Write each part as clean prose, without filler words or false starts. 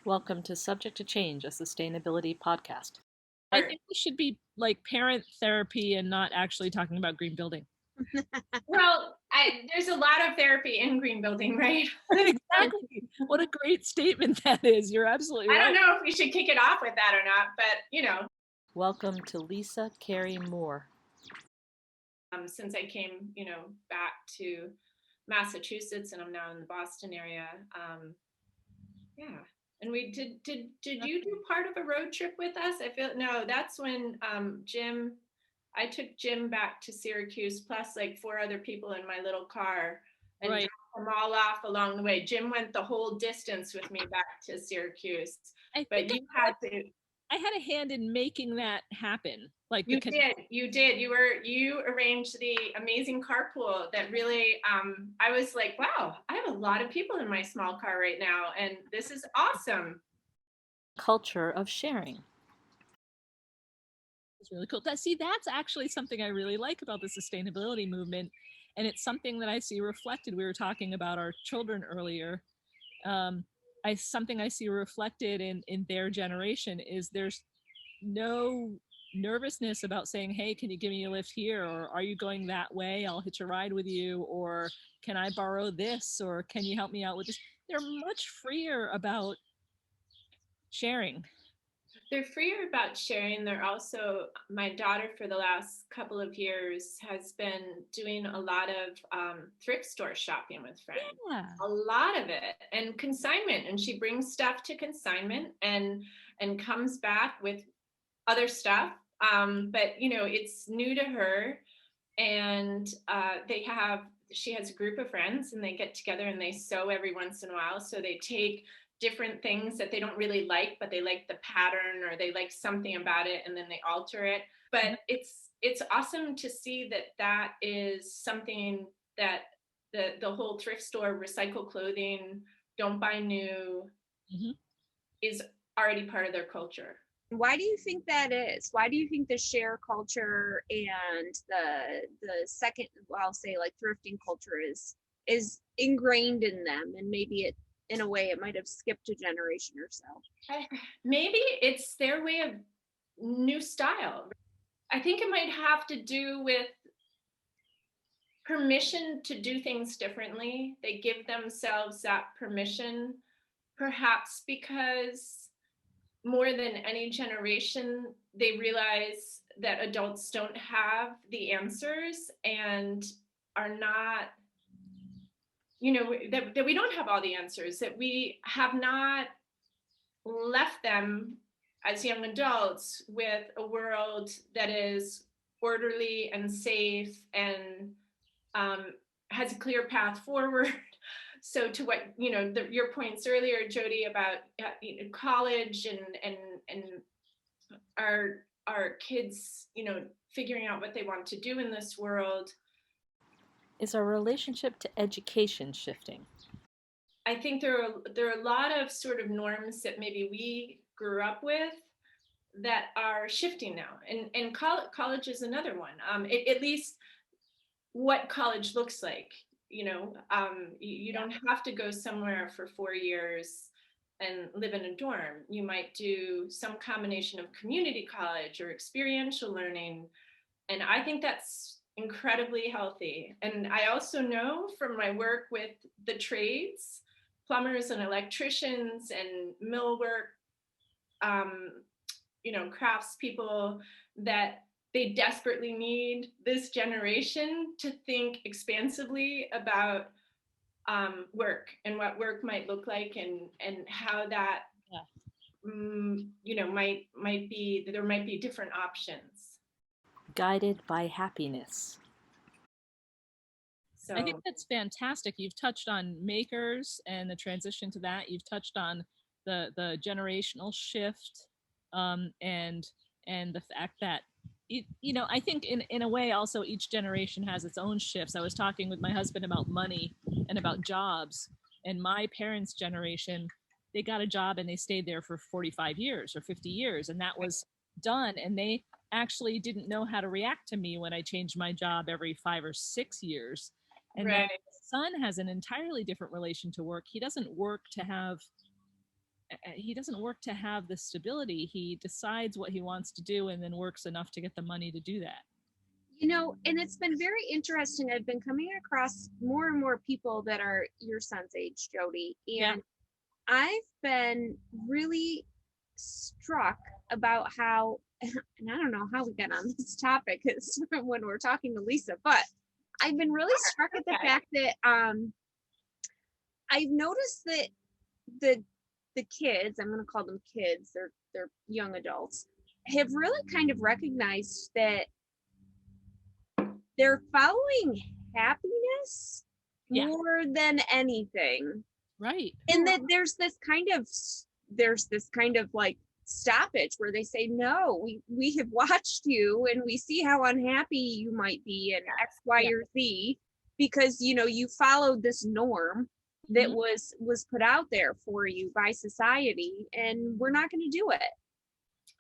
Welcome to Subject to Change, a sustainability podcast. I think we should be like parent therapy and not actually talking about green building. Well, there's a lot of therapy in green building, right? Exactly. What a great statement that is. You're absolutely right. I don't know if we should kick it off with that or not, but Welcome to Lisa Carey Moore. Since I came, back to Massachusetts and I'm now in the Boston area. Yeah. And we did you do part of a road trip with us? No, that's when I took Jim back to Syracuse, plus like 4 other people in my little car, and Right. dropped them all off along the way. Jim went the whole distance with me back to Syracuse. But you had to. I had a hand in making that happen. Like you did. You arranged the amazing carpool that really, I was like, wow, I have a lot of people in my small car right now, and this is awesome. Culture of sharing. It's really cool. That's actually something I really like about the sustainability movement. And it's something that I see reflected. We were talking about our children earlier. Something I see reflected in their generation is there's no nervousness about saying, hey, can you give me a lift here? Or are you going that way? I'll hitch a ride with you. Or can I borrow this? Or can you help me out with this? They're much freer about sharing. They're freer about sharing. They're also, my daughter for the last couple of years has been doing a lot of thrift store shopping with friends. Yeah. A lot of it, and consignment. And she brings stuff to consignment and comes back with other stuff. But it's new to her, and she has a group of friends, and they get together and they sew every once in a while. So they take different things that they don't really like, but they like the pattern or they like something about it, and then they alter it. But it's awesome to see that is something that the whole thrift store, recycle clothing, don't buy new, is already part of their culture. Why do you think that is? Why do you think the share culture and the second, well, I'll say like thrifting culture is ingrained in them, and maybe it, in a way, it might have skipped a generation or so? Maybe it's their way of new style. I think it might have to do with permission to do things differently. They give themselves that permission, perhaps because more than any generation, they realize that adults don't have the answers and are not, that we don't have all the answers, that we have not left them as young adults with a world that is orderly and safe and has a clear path forward. So to what, your points earlier, Jodi, about college and our kids, figuring out what they want to do in this world. Is our relationship to education shifting? I think there are a lot of sort of norms that maybe we grew up with that are shifting now. And college is another one. At least what college looks like. You don't have to go somewhere for 4 years and live in a dorm. You might do some combination of community college or experiential learning. And I think that's incredibly healthy. And I also know from my work with the trades, plumbers and electricians and millwork, craftspeople, that they desperately need this generation to think expansively about work and what work might look like, and how that might be, there might be different options. Guided by happiness. So I think that's fantastic. You've touched on makers and the transition to that. You've touched on the generational shift, and the fact that I think in a way also each generation has its own shifts. I was talking with my husband about money and about jobs, and my parents' generation, they got a job and they stayed there for 45 years or 50 years, and that was done. And they actually didn't know how to react to me when I changed my job every 5 or 6 years. And right. My son has an entirely different relation to work. He doesn't work to have he doesn't work to have the stability. He decides what he wants to do and then works enough to get the money to do that. You know, and it's been very interesting. I've been coming across more and more people that are your son's age, Jodi, and I've been really struck about how, and I don't know how we got on this topic, it's when we're talking to Lisa, but I've been really struck at the fact that I've noticed that the kids, I'm going to call them kids, they're young adults, have really kind of recognized that they're following happiness more than anything. Right. And that there's this kind of like stoppage where they say, no, we have watched you and we see how unhappy you might be and X, Y, or Z, because you know you followed this norm that was put out there for you by society, and we're not going to do it.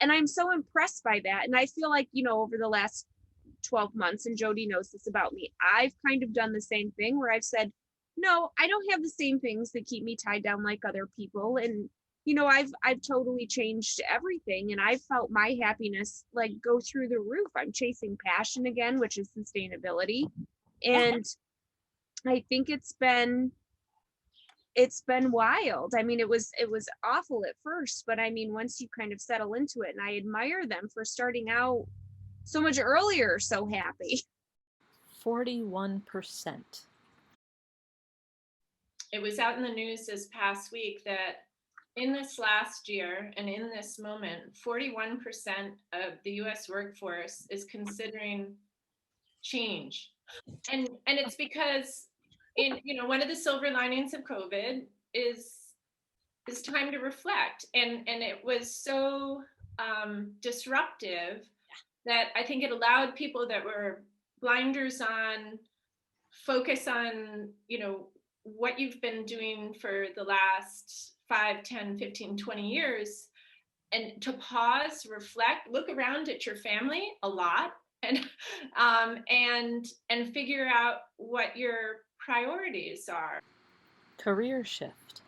And I'm so impressed by that. And I feel like, you know, over the last 12 months, and Jodi knows this about me, I've kind of done the same thing where I've said, no, I don't have the same things that keep me tied down like other people. And, you know, I've totally changed everything, and I've felt my happiness like go through the roof. I'm chasing passion again, which is sustainability. And I think it's been wild. I mean, it was awful at first, but I mean, once you kind of settle into it, and I admire them for starting out so much earlier, so happy. 41%. It was out in the news this past week that in this last year and in this moment, 41% of the US workforce is considering change. And it's because one of the silver linings of COVID is time to reflect. And it was so disruptive that I think it allowed people that were blinders on, focus on, you know, what you've been doing for the last 5, 10, 15, 20 years, and to pause, reflect, look around at your family a lot, and figure out what your priorities are. Career shift.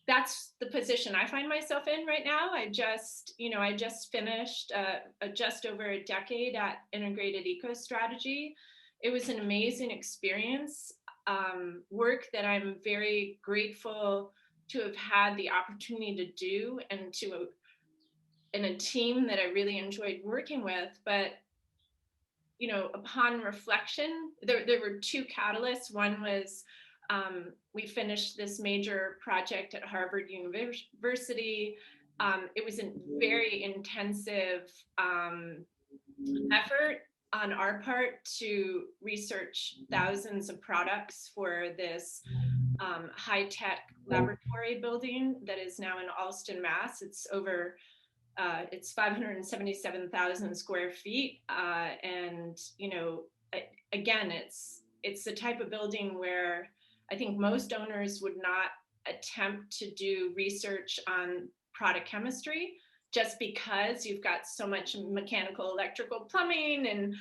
That's the position I find myself in right now. I just finished just over a decade at Integrated Eco Strategy. It was an amazing experience, work that I'm very grateful to have had the opportunity to do, and in a team that I really enjoyed working with. But, you know, upon reflection, there were two catalysts. One was we finished this major project at Harvard University. It was a very intensive effort on our part to research thousands of products for this high-tech laboratory building that is now in Allston, Mass. It's over, it's 577,000 square feet. And, you know, again, it's the type of building where I think most owners would not attempt to do research on product chemistry, just because you've got so much mechanical, electrical, plumbing, and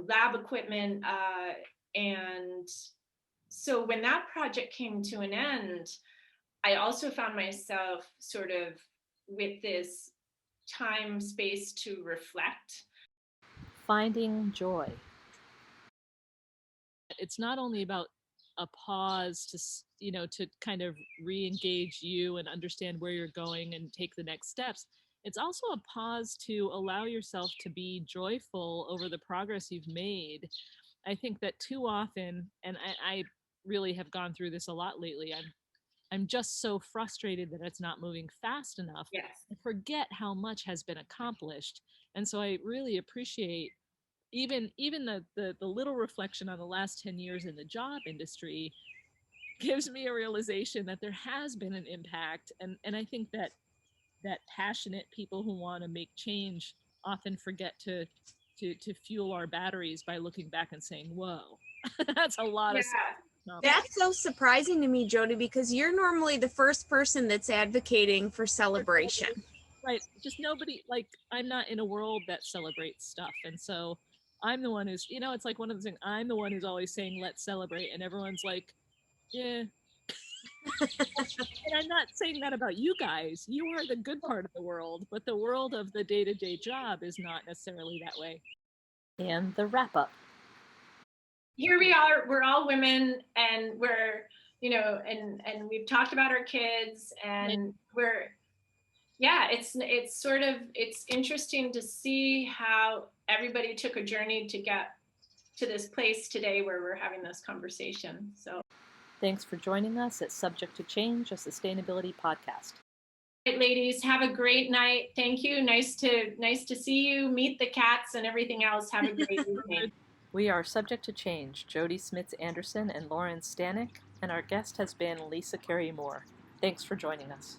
lab equipment. And so when that project came to an end, I also found myself sort of with this time, space to reflect. Finding joy. It's not only about a pause to kind of re-engage you and understand where you're going and take the next steps. It's also a pause to allow yourself to be joyful over the progress you've made. I think that too often, and I really have gone through this a lot lately, I'm just so frustrated that it's not moving fast enough. Yes. I forget how much has been accomplished. And so I really appreciate even the little reflection on the last 10 years in the job industry gives me a realization that there has been an impact. And I think that passionate people who want to make change often forget to fuel our batteries by looking back and saying, whoa, that's a lot of stuff. That's so surprising to me, Jodi, because you're normally the first person that's advocating for celebration. Right. Just nobody, like, I'm not in a world that celebrates stuff. And so I'm the one who's, it's like one of the things, I'm the one who's always saying, let's celebrate. And everyone's like, yeah. And I'm not saying that about you guys. You are the good part of the world, but the world of the day-to-day job is not necessarily that way. And the wrap up. Here we are, we're all women, and we're, and we've talked about our kids, and it's interesting to see how everybody took a journey to get to this place today where we're having this conversation. So Thanks for joining us at Subject to Change, a sustainability podcast. right, ladies, have a great night. Thank you. Nice to see you, meet the cats and everything else. Have a great evening. We are Subject to Change, Jodi Smits-Anderson and Lauren Stanek, and our guest has been Lisa Carey Moore. Thanks for joining us.